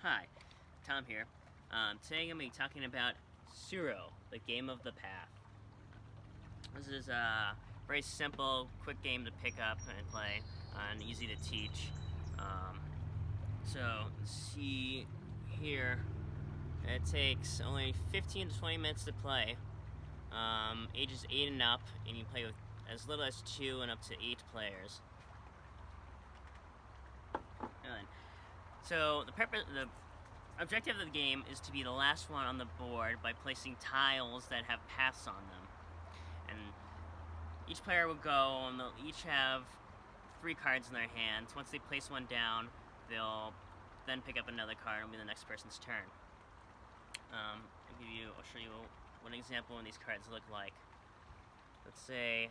Hi, Tom here. Today I'm going to be talking about Tsuro, the game of the path. This is a very simple, quick game to pick up and play, and easy to teach. So, see here, it takes only 15 to 20 minutes to play. Ages 8 and up, and you play with as little as 2 and up to 8 players. So the objective of the game is to be the last one on the board by placing tiles that have paths on them. And each player will go, and they'll each have 3 cards in their hands. Once they place one down, they'll then pick up another card, and it'll be the next person's turn. I'll show you one example of what these cards look like. Let's say,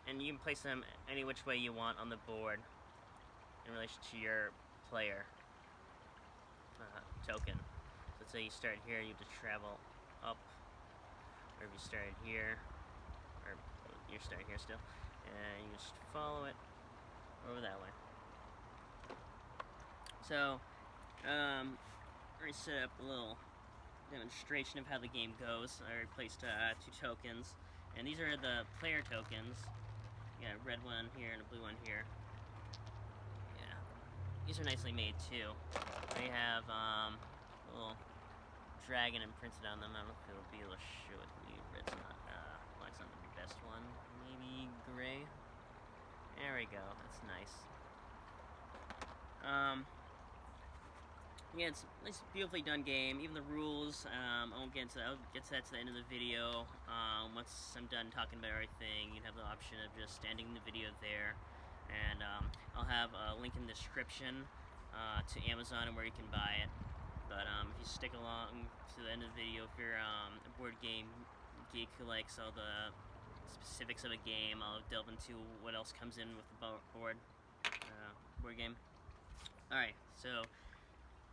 and you can place them any which way you want on the board in relation to your player token. So let's say you start here, you have to travel up, or if you started here, or you're starting here still, and you just follow it over that way. So, I already set up a little demonstration of how the game goes. I already placed 2 tokens, and these are the player tokens. You got a red one here and a blue one here. These are nicely made too. They have a little dragon imprinted on them. I don't know if it'll be able to show it to me. Red's not, black's not the best one. Maybe gray. There we go. That's nice. Yeah, it's a nice, beautifully done game. Even the rules, I'll get to that to the end of the video. Once I'm done talking about everything, you have the option of just ending the video there. And I'll have a link in the description to Amazon and where you can buy it. But if you stick along to the end of the video, if you're a board game geek who likes all the specifics of a game, I'll delve into what else comes in with the board game. Alright, so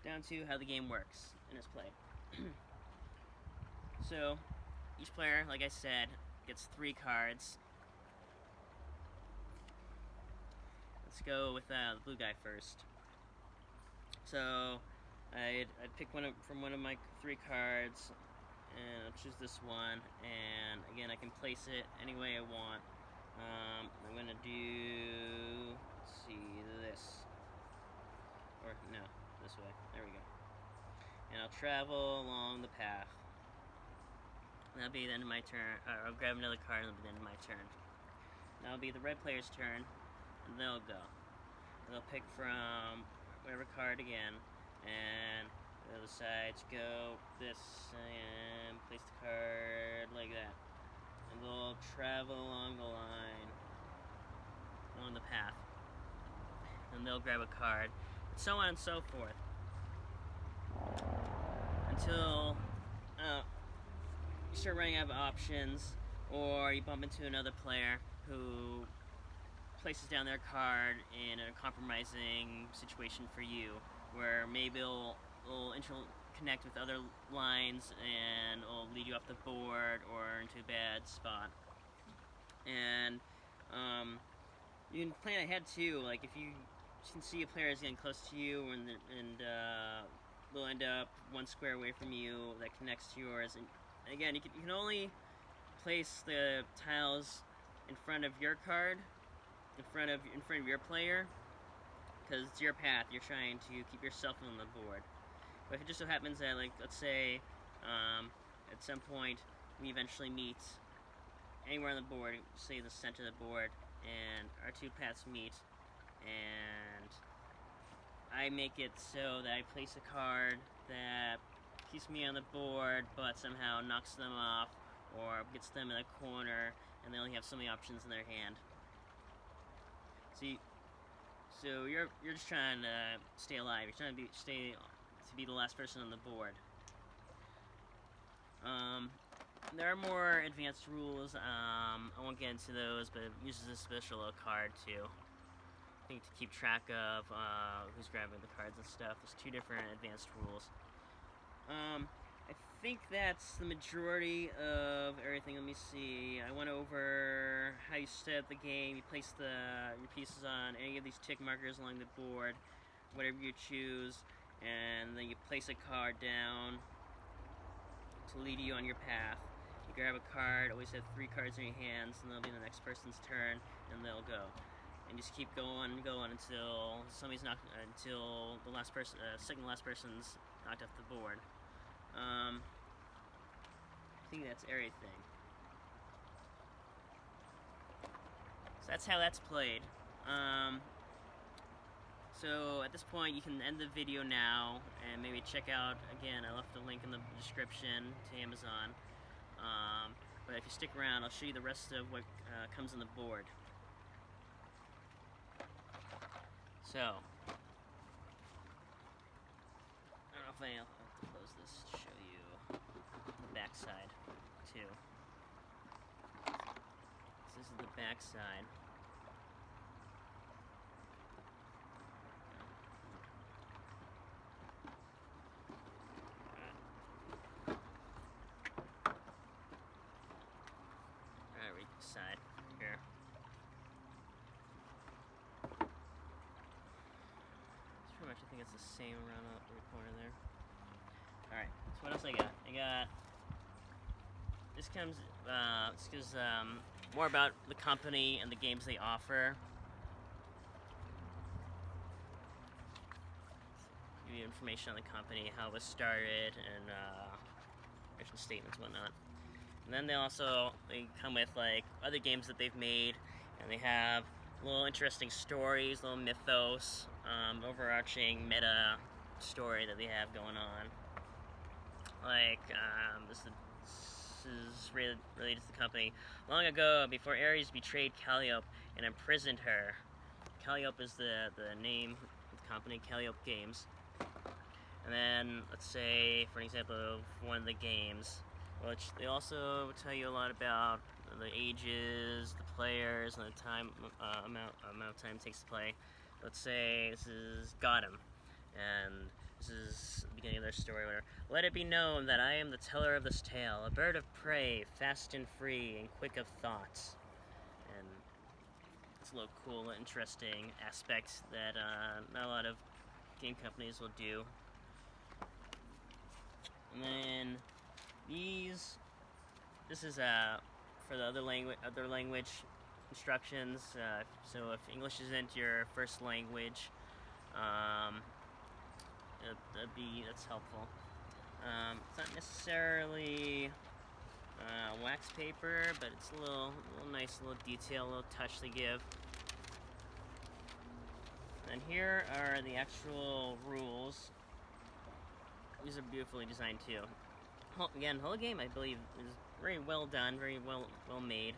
down to how the game works and is played. So each player, like I said, gets 3 cards. Let's go with the blue guy first. So I'd pick from one of my 3 cards, and I'll choose this one. And again, I can place it any way I want. I'm gonna do, let's see, this, or no, this way. There we go. And I'll travel along the path. That'll be the end of my turn. I'll grab another card, and that'll be the end of my turn. That'll be the red player's turn. And they'll go. They'll pick from whatever card again, and the other sides go this, and place the card like that. And they'll travel along the line, along the path. And they'll grab a card, and so on and so forth. Until you start running out of options, or you bump into another player who places down their card in a compromising situation for you, where maybe it'll interconnect with other lines and it'll lead you off the board or into a bad spot. And you can plan ahead too. Like if you can see a player is getting close to you, and they'll end up 1 square away from you that connects to yours. And again, you can only place the tiles in front of your card, in front of your player, because it's your path. You're trying to keep yourself on the board. But if it just so happens that, like, let's say at some point we eventually meet anywhere on the board, say the center of the board, and our 2 paths meet, and I make it so that I place a card that keeps me on the board but somehow knocks them off or gets them in a corner, and they only have so many options in their hand. So you're just trying to stay alive. You're trying to be the last person on the board. There are more advanced rules. I won't get into those, but it uses a special little card too. I think to keep track of who's grabbing the cards and stuff. There's 2 different advanced rules. I think that's the majority of everything. Let me see. I went over how you set up the game. You place your pieces on any of these tick markers along the board, whatever you choose, and then you place a card down to lead you on your path. You grab a card, always have 3 cards in your hands, and they'll be the next person's turn, and they'll go. And just keep going until until the last person, second to last person's knocked off the board. I think that's everything. So that's how that's played. So at this point you can end the video now and maybe check out, again, I left a link in the description to Amazon. But if you stick around, I'll show you the rest of what comes on the board. So, I don't know if I'll have to close this to show you the back side too. So this is the back side. Alright, side here. Pretty much, I think it's the same around the corner there. Alright, so what else I got? This comes, this gives more about the company and the games they offer. Give you information on the company, how it was started, and mission statements and whatnot. And then they come with like other games that they've made, and they have little interesting stories, little mythos, overarching meta story that they have going on. Like, this is related to the company. Long ago, before Ares betrayed Calliope and imprisoned her. Calliope is the name of the company, Calliope Games. And then, let's say, for an example of one of the games, which they also tell you a lot about the ages, the players, and the time amount of time it takes to play. Let's say this is Gotham, and this is the beginning of their story. Whatever. Let it be known that I am the teller of this tale, a bird of prey, fast and free, and quick of thought. And it's a little cool, interesting aspect that not a lot of game companies will do. And then this is for the other language instructions. So if English isn't your first language, that's helpful. It's not necessarily wax paper, but it's a little nice little detail, a little touch they give. And here are the actual rules. These are beautifully designed too. Again, the whole game, I believe, is very well done, very well made.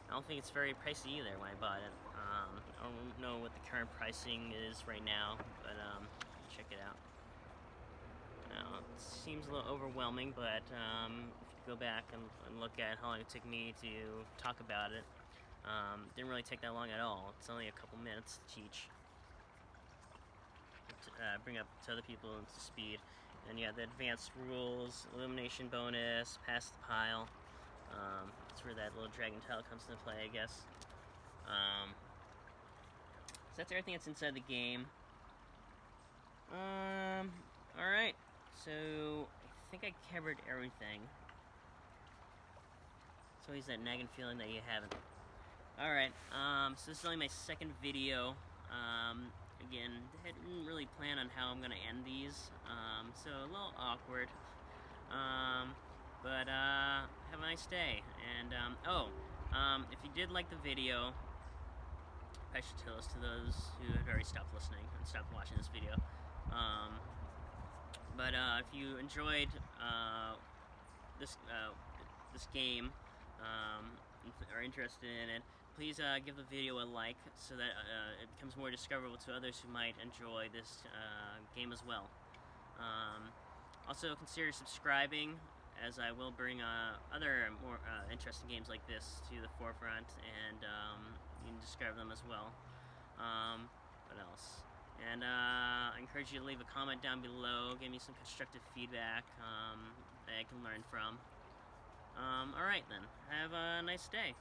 I don't think it's very pricey either when I bought it. I don't know what the current pricing is right now, but check it out. Now, it seems a little overwhelming, but if you go back and look at how long it took me to talk about it, didn't really take that long at all. It's only a couple minutes to teach. Bring up to other people into speed. And yeah, the advanced rules, illumination bonus, pass the pile. That's where that little dragon tile comes into play, I guess. So that's everything that's inside the game. Alright, so I think I covered everything. It's always that nagging feeling that you haven't. Alright, so this is only my second video. Again, I didn't really plan on how I'm going to end these, so a little awkward, but have a nice day, and if you did like the video, I should tell this to those who had already stopped listening and stopped watching this video, but if you enjoyed this game, are interested in it, please give the video a like so that it becomes more discoverable to others who might enjoy this game as well. Also consider subscribing, as I will bring other more interesting games like this to the forefront, and you can discover them as well. What else? And I encourage you to leave a comment down below, give me some constructive feedback that I can learn from. Alright then, have a nice day.